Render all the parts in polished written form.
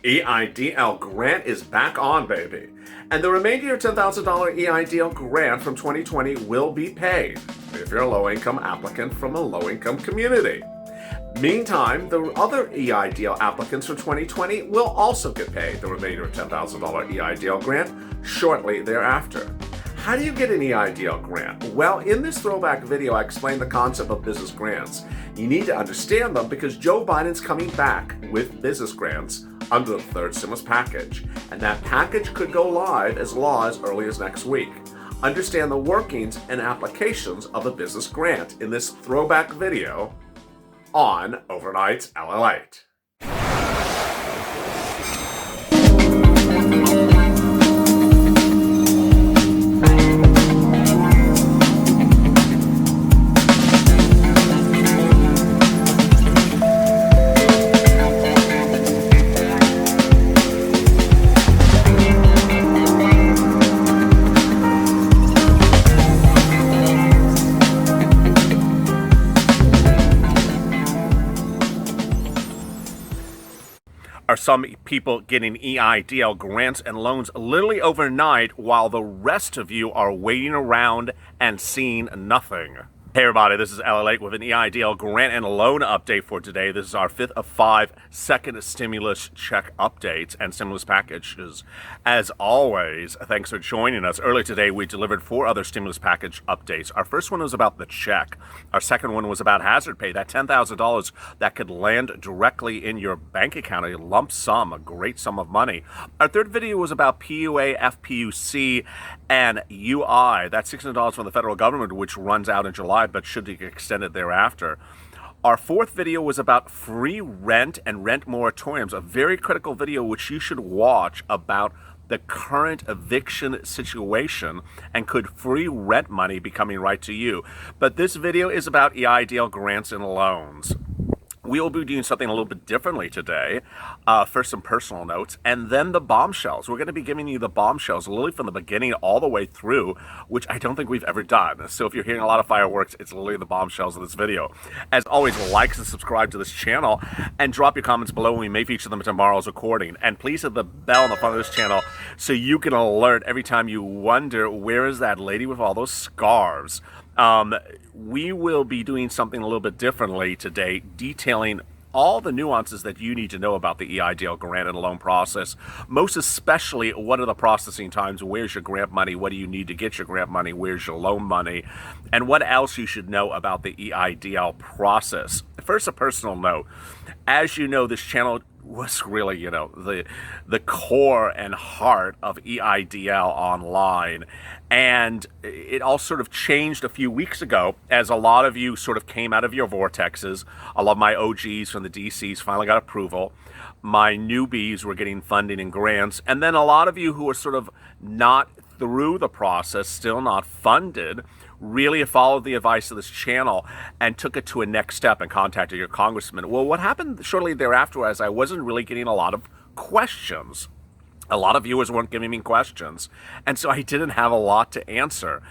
Eidl grant is back on, baby. And the remainder of your $10,000 Eidl grant from 2020 will be paid if you're a low-income applicant from a low-income community. Meantime, the other Eidl applicants for 2020 will also get paid the remainder of $10,000 Eidl grant shortly thereafter. How do you get an Eidl grant? Well, in this throwback video, I explained the concept of business grants. You need to understand them because Joe Biden's coming back with business grants under the third stimulus package, and that package could go live as law as early as next week. Understand the workings and applications of the business grant in this throwback video on Overnight's LALate. Are some people getting Eidl grants and loans literally overnight while the rest of you are waiting around and seeing nothing? Hey everybody, this is LALate with an Eidl grant and loan update for today. This is our fifth of 5 second stimulus check updates and stimulus packages. As always, thanks for joining us. Earlier today, we delivered 4 other stimulus package updates. Our first one was about the check. Our second one was about hazard pay, that $10,000 that could land directly in your bank account, a lump sum, a great sum of money. Our third video was about PUA, FPUC, and UI. That's $600 from the federal government, which runs out in July, but should be extended thereafter. Our fourth video was about free rent and rent moratoriums, a very critical video which you should watch about the current eviction situation and could free rent money be coming right to you. But this video is about Eidl grants and loans. We will be doing something a little bit differently today. First, some personal notes, and then the bombshells. We're going to be giving you the bombshells literally from the beginning all the way through, which I don't think we've ever done. So if you're hearing a lot of fireworks, it's literally the bombshells of this video. As always, like and subscribe to this channel, and drop your comments below, and we may feature them in tomorrow's recording. And please hit the bell on the front of this channel so you can alert every time you wonder, where is that lady with all those scarves? We will be doing something a little bit differently today, detailing all the nuances that you need to know about the Eidl grant and loan process. Most especially, what are the processing times? Where's your grant money? What do you need to get your grant money? Where's your loan money? And what else you should know about the Eidl process. First, a personal note. As you know, this channel was really, the core and heart of Eidl online. And it all sort of changed a few weeks ago as a lot of you sort of came out of your vortexes. A lot of my OGs from the DCs finally got approval. My newbies were getting funding and grants. And then a lot of you who were sort of not through the process, still not funded, really followed the advice of this channel and took it to a next step and contacted your congressman. Well, what happened shortly thereafter was I wasn't really getting a lot of questions. A lot of viewers weren't giving me questions, and so I didn't have a lot to answer.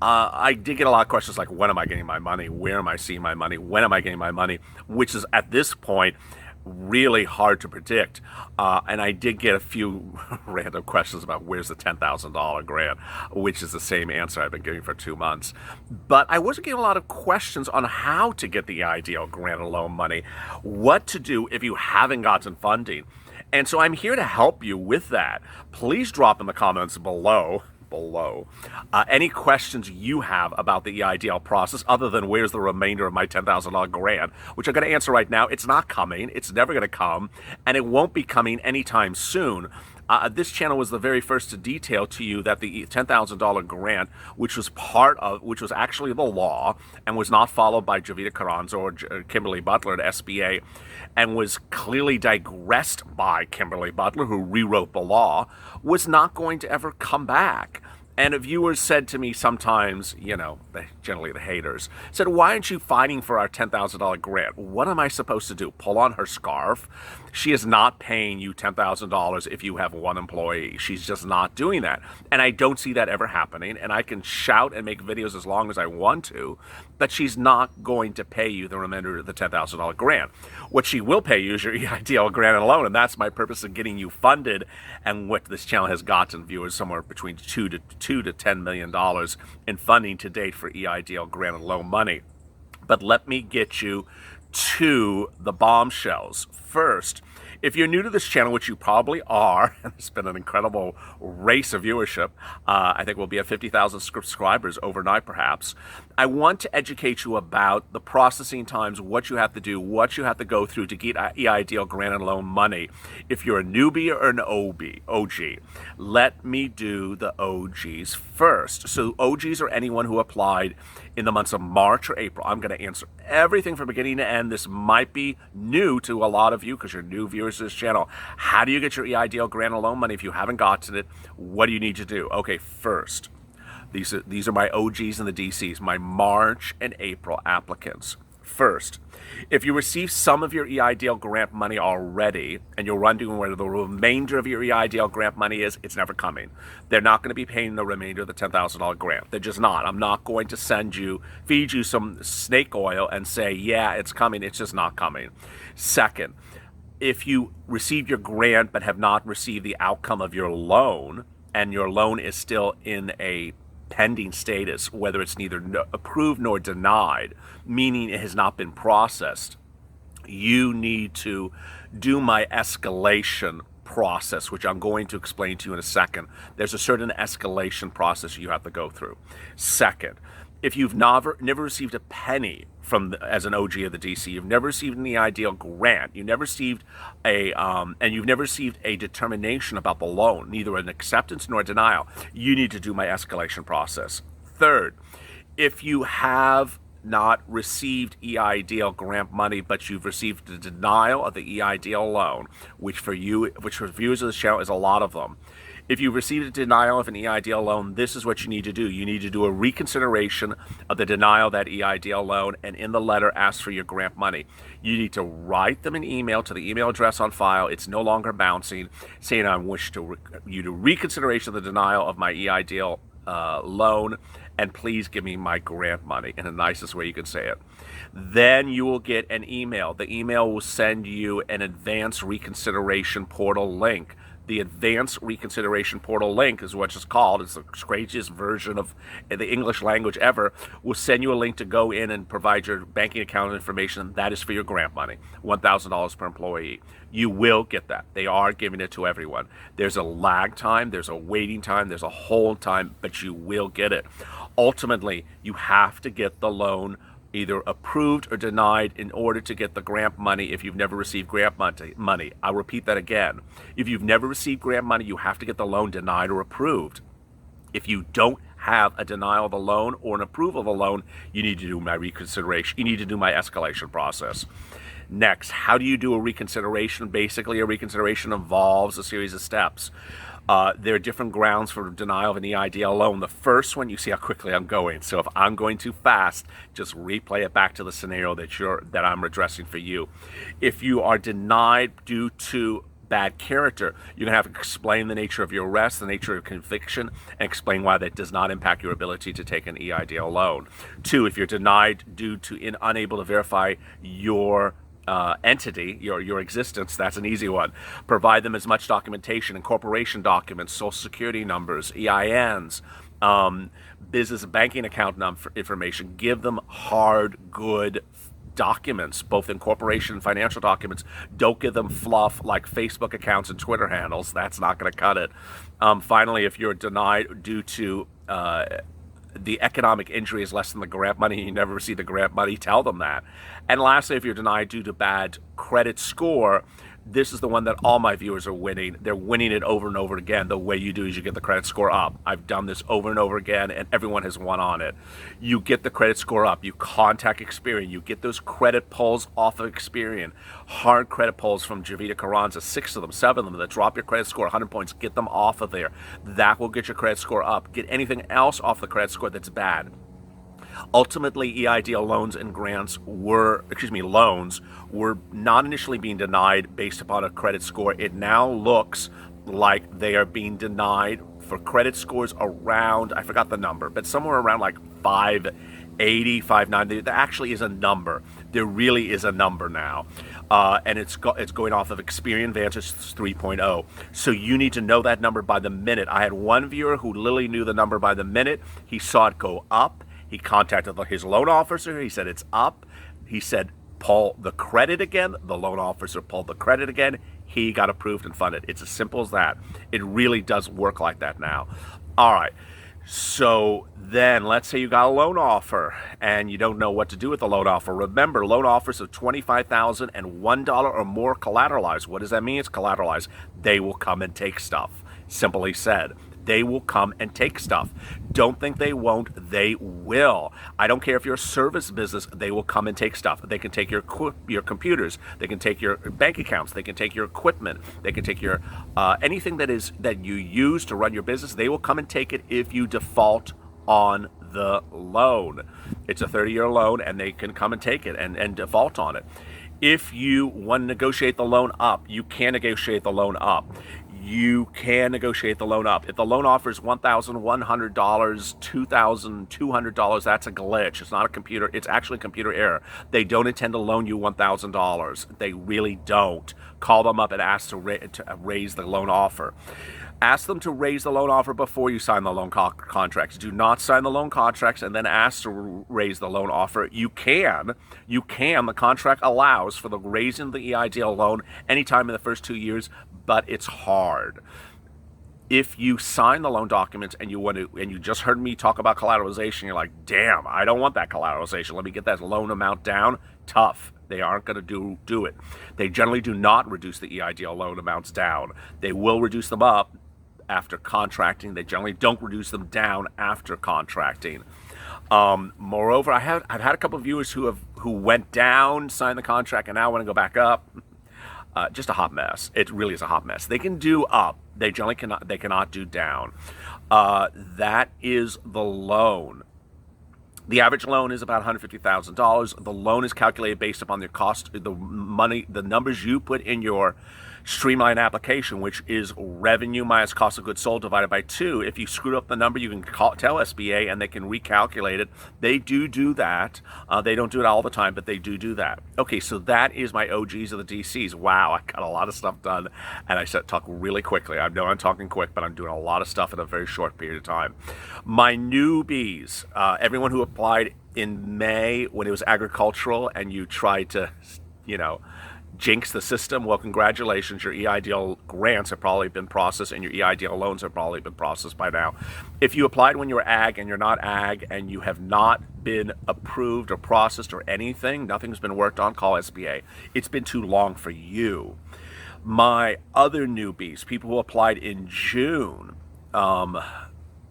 I did get a lot of questions like, when am I getting my money? Where am I seeing my money? When am I getting my money? Which is, at this point, really hard to predict. And I did get a few random questions about where's the $10,000 grant, which is the same answer I've been giving for 2 months. But I wasn't getting a lot of questions on how to get the Eidl grant and loan money, what to do if you haven't gotten funding. And so I'm here to help you with that. Please drop in the comments below any questions you have about the Eidl process, other than where's the remainder of my $10,000 grant, which I'm going to answer right now. It's not coming. It's never going to come, and it won't be coming anytime soon. This channel was the very first to detail to you that the $10,000 grant, which was actually the law and was not followed by Javita Carranza or Kimberly Butler at SBA, and was clearly digressed by Kimberly Butler, who rewrote the law, was not going to ever come back. And viewers said to me sometimes, generally the haters, said, why aren't you fighting for our $10,000 grant? What am I supposed to do? Pull on her scarf? She is not paying you $10,000 if you have one employee. She's just not doing that. And I don't see that ever happening. And I can shout and make videos as long as I want to, but she's not going to pay you the remainder of the $10,000 grant. What she will pay you is your EIDL grant and loan, and that's my purpose of getting you funded. And what this channel has gotten viewers somewhere between $2 to $10 million in funding to date for EIDL grant and loan money. But let me get you to the bombshells. First, if you're new to this channel, which you probably are, and it's been an incredible race of viewership, I think we'll be at 50,000 subscribers overnight perhaps, I want to educate you about the processing times, what you have to do, what you have to go through to get EIDL grant and loan money. If you're a newbie or an OG, let me do the OGs first. So OGs are anyone who applied in the months of March or April. I'm going to answer everything from beginning to end. This might be new to a lot of you because you're new viewers to this channel. How do you get your EIDL grant and loan money if you haven't gotten it? What do you need to do? Okay, first, these are my OGs and the DCs, my March and April applicants. First, if you receive some of your EIDL grant money already and you're wondering where the remainder of your EIDL grant money is, it's never coming. They're not going to be paying the remainder of the $10,000 grant. They're just not. I'm not going to feed you some snake oil and say, yeah, it's coming. It's just not coming. Second, if you received your grant but have not received the outcome of your loan and your loan is still in a pending status, whether it's neither approved nor denied, meaning it has not been processed, you need to do my escalation process, which I'm going to explain to you in a second. There's a certain escalation process you have to go through. Second, if you've never received a penny as an OG of the DC, you've never received an EIDL grant, you've never received and you've never received a determination about the loan, neither an acceptance nor a denial, you need to do my escalation process. Third, if you have not received EIDL grant money, but you've received the denial of the EIDL loan, which for viewers of this channel is a lot of them. If you've received a denial of an EIDL loan, this is what you need to do. You need to do a reconsideration of the denial of that EIDL loan, and in the letter, ask for your grant money. You need to write them an email to the email address on file. It's no longer bouncing, saying I wish you to reconsideration of the denial of my EIDL loan, and please give me my grant money in the nicest way you can say it. Then you will get an email. The email will send you an advanced reconsideration portal link. The Advanced Reconsideration Portal link is what it's called. It's the craziest version of the English language ever. Will send you a link to go in and provide your banking account information. That is for your grant money, $1,000 per employee. You will get that. They are giving it to everyone. There's a lag time, there's a waiting time, there's a hold time, but you will get it. Ultimately, you have to get the loan either approved or denied in order to get the grant money if you've never received grant money. I'll repeat that again. If you've never received grant money, you have to get the loan denied or approved. If you don't have a denial of the loan or an approval of the loan, you need to do my reconsideration. You need to do my escalation process. Next, how do you do a reconsideration? Basically, a reconsideration involves a series of steps. There are different grounds for denial of an EIDL loan. The first one, you see how quickly I'm going. So if I'm going too fast, just replay it back to the scenario that I'm addressing for you. If you are denied due to bad character, you're going to have to explain the nature of your arrest, the nature of conviction, and explain why that does not impact your ability to take an EIDL loan. 2, if you're denied due to unable to verify your entity, your existence, that's an easy one. Provide them as much documentation, incorporation documents, social security numbers, EINs, business and banking account information. Give them hard, good documents, both incorporation and financial documents. Don't give them fluff like Facebook accounts and Twitter handles. That's not going to cut it. Finally, if you're denied due to the economic injury is less than the grant money, you never receive the grant money, tell them that. And lastly, if you're denied due to bad credit score, this is the one that all my viewers are winning. They're winning it over and over again. The way you do is you get the credit score up. I've done this over and over again, and everyone has won on it. You get the credit score up. You contact Experian. You get those credit pulls off of Experian. Hard credit pulls from Javita Carranza, 6 of them, 7 of them, that drop your credit score 100 points. Get them off of there. That will get your credit score up. Get anything else off the credit score that's bad. Ultimately, EIDL loans and grants loans were not initially being denied based upon a credit score. It now looks like they are being denied for credit scores around, I forgot the number, but somewhere around like 580, 590. There actually is a number. There really is a number now. And it's going off of Experian Vantage 3.0. So you need to know that number by the minute. I had one viewer who literally knew the number by the minute. He saw it go up. He contacted his loan officer. He said, it's up. He said, pull the credit again. The loan officer pulled the credit again. He got approved and funded. It's as simple as that. It really does work like that now. All right. So then let's say you got a loan offer and you don't know what to do with the loan offer. Remember, loan offers of $25,000 and $1 or more collateralized. What does that mean? It's collateralized. They will come and take stuff. Simply said. They will come and take stuff. Don't think they won't. They will. I don't care if you're a service business. They will come and take stuff. They can take your computers. They can take your bank accounts. They can take your equipment. They can take your anything that you use to run your business. They will come and take it if you default on the loan. It's a 30-year loan, and they can come and take it and default on it. If you want to negotiate the loan up, you can negotiate the loan up. You can negotiate the loan up. If the loan offers $1,100, $2,200, that's a glitch. It's not a computer. It's actually a computer error. They don't intend to loan you $1,000. They really don't. Call them up and ask to raise the loan offer. Ask them to raise the loan offer before you sign the loan contracts. Do not sign the loan contracts and then ask to raise the loan offer. You can. The contract allows for the raising of the EIDL loan anytime in the first 2 years, but it's hard. If you sign the loan documents and you just heard me talk about collateralization, you're like, damn, I don't want that collateralization. Let me get that loan amount down. Tough. They aren't going to do it. They generally do not reduce the EIDL loan amounts down. They will reduce them up after contracting. They generally don't reduce them down after contracting. Moreover, I've had a couple of viewers who went down, signed the contract, and now want to go back up. Just a hot mess. It really is a hot mess. They can do up. They generally cannot do down. That is the loan. The average loan is about $150,000. The loan is calculated based upon the cost, the numbers you put in your streamline application, which is revenue minus cost of goods sold divided by 2. If you screwed up the number, you can tell SBA and they can recalculate it. They do that. They don't do it all the time, but they do that. Okay, so that is my OGs of the DCs. Wow, I got a lot of stuff done, and I said talk really quickly. I know I'm talking quick, but I'm doing a lot of stuff in a very short period of time. My newbies, everyone who applied in May when it was agricultural and you tried to, jinx the system, well, congratulations. Your EIDL grants have probably been processed and your EIDL loans have probably been processed by now. If you applied when you were ag and you're not ag and you have not been approved or processed or anything, nothing's been worked on, call SBA. It's been too long for you. My other newbies, people who applied in June,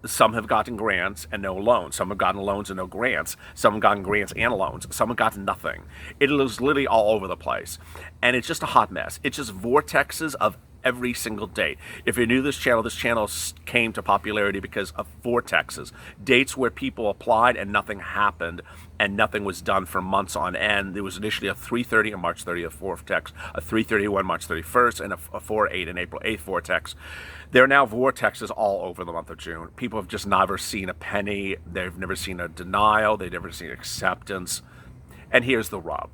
some have gotten grants and no loans. Some have gotten loans and no grants. Some have gotten grants and loans. Some have gotten nothing. It is literally all over the place. And it's just a hot mess. It's just vortexes of every single date. If you're new to this channel came to popularity because of vortexes. Dates where people applied and nothing happened and nothing was done for months on end. There was initially a 3:30 on March 30th vortex, a 3:31 March 31st, and a 4:08 on April 8th vortex. There are now vortexes all over the month of June. People have just never seen a penny. They've never seen a denial. They've never seen acceptance. And here's the rub.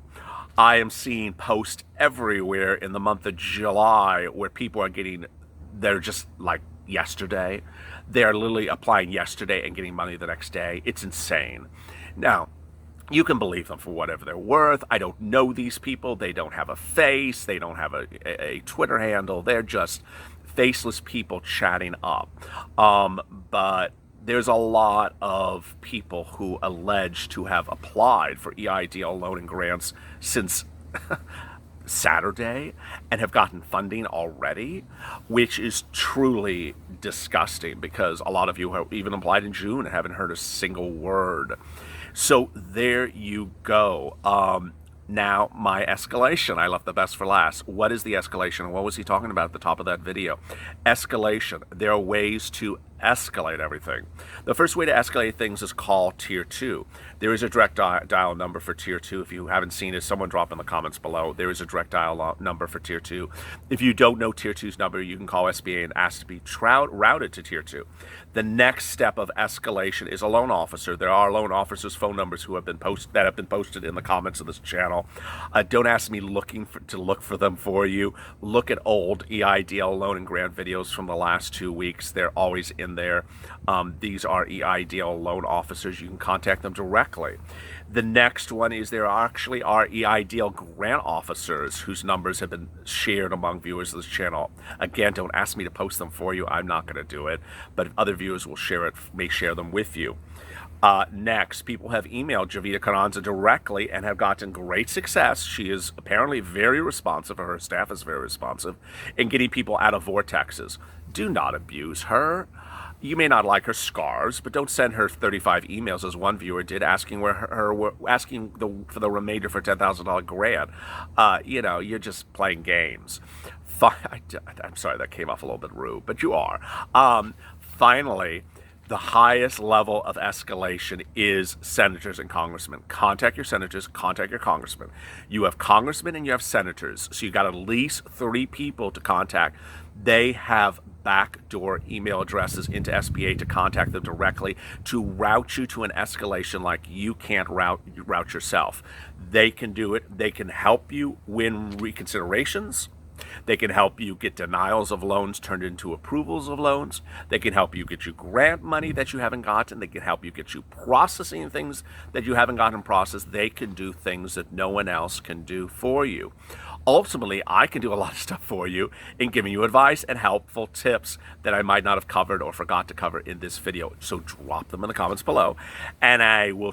I am seeing posts everywhere in the month of July where people are they're just like yesterday. They're literally applying yesterday and getting money the next day. It's insane. Now, you can believe them for whatever they're worth. I don't know these people. They don't have a face. They don't have a Twitter handle. They're just faceless people chatting up. But there's a lot of people who allege to have applied for EIDL loan and grants since Saturday and have gotten funding already, which is truly disgusting because a lot of you have even applied in June and haven't heard a single word. So there you go. Now, my escalation. I left the best for last. What is the escalation? What was he talking about at the top of that video? Escalation. There are ways to escalate everything. The first way to escalate things is call Tier 2. There is a direct dial number for Tier 2. If you haven't seen it, someone drop in the comments below. There is a direct dial number for Tier 2. If you don't know Tier 2's number, you can call SBA and ask to be routed to Tier 2. The next step of escalation is a loan officer. There are loan officers' phone numbers that have been posted in the comments of this channel. Don't ask me to look for them for you. Look at old EIDL loan and grant videos from the last 2 weeks. They're always in there. These are EIDL loan officers. You can contact them directly. The next one is there actually are EIDL grant officers whose numbers have been shared among viewers of this channel. Again, don't ask me to post them for you. I'm not going to do it, but other viewers will may share them with you. Next, people have emailed Javita Carranza directly and have gotten great success. She is apparently very responsive, or her staff is very responsive, in getting people out of vortexes. Do not abuse her. You may not like her scars, but don't send her 35 emails, as one viewer did, asking for the remainder for $10,000 grant. You're just playing games. I'm sorry, that came off a little bit rude, but you are. Finally, the highest level of escalation is senators and congressmen. Contact your senators, contact your congressmen. You have congressmen and you have senators, so you got at least 3 people to contact. They have backdoor email addresses into SBA to contact them directly to route you to an escalation like you can't route yourself. They can do it. They can help you win reconsiderations. They can help you get denials of loans turned into approvals of loans. They can help you get you grant money that you haven't gotten. They can help you get you processing things that you haven't gotten processed. They can do things that no one else can do for you. Ultimately, I can do a lot of stuff for you in giving you advice and helpful tips that I might not have covered or forgot to cover in this video. So drop them in the comments below, and I will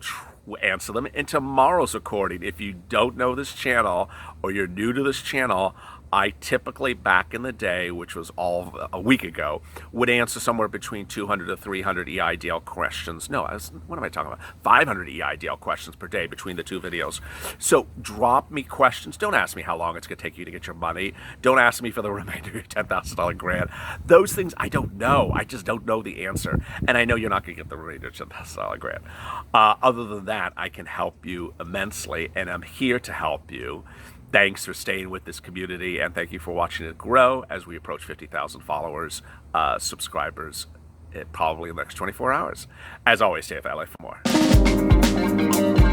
answer them in tomorrow's recording. If you don't know this channel or you're new to this channel, I typically, back in the day, which was all a week ago, would answer somewhere between 200 to 300 EIDL questions. No, what am I talking about? 500 EIDL questions per day between the 2 videos. So drop me questions. Don't ask me how long it's going to take you to get your money. Don't ask me for the remainder of your $10,000 grant. Those things I don't know. I just don't know the answer. And I know you're not going to get the remainder of your $10,000 grant. Other than that, I can help you immensely, and I'm here to help you. Thanks for staying with this community, and thank you for watching it grow as we approach 50,000 followers, subscribers, probably in the next 24 hours. As always, stay at that life for more.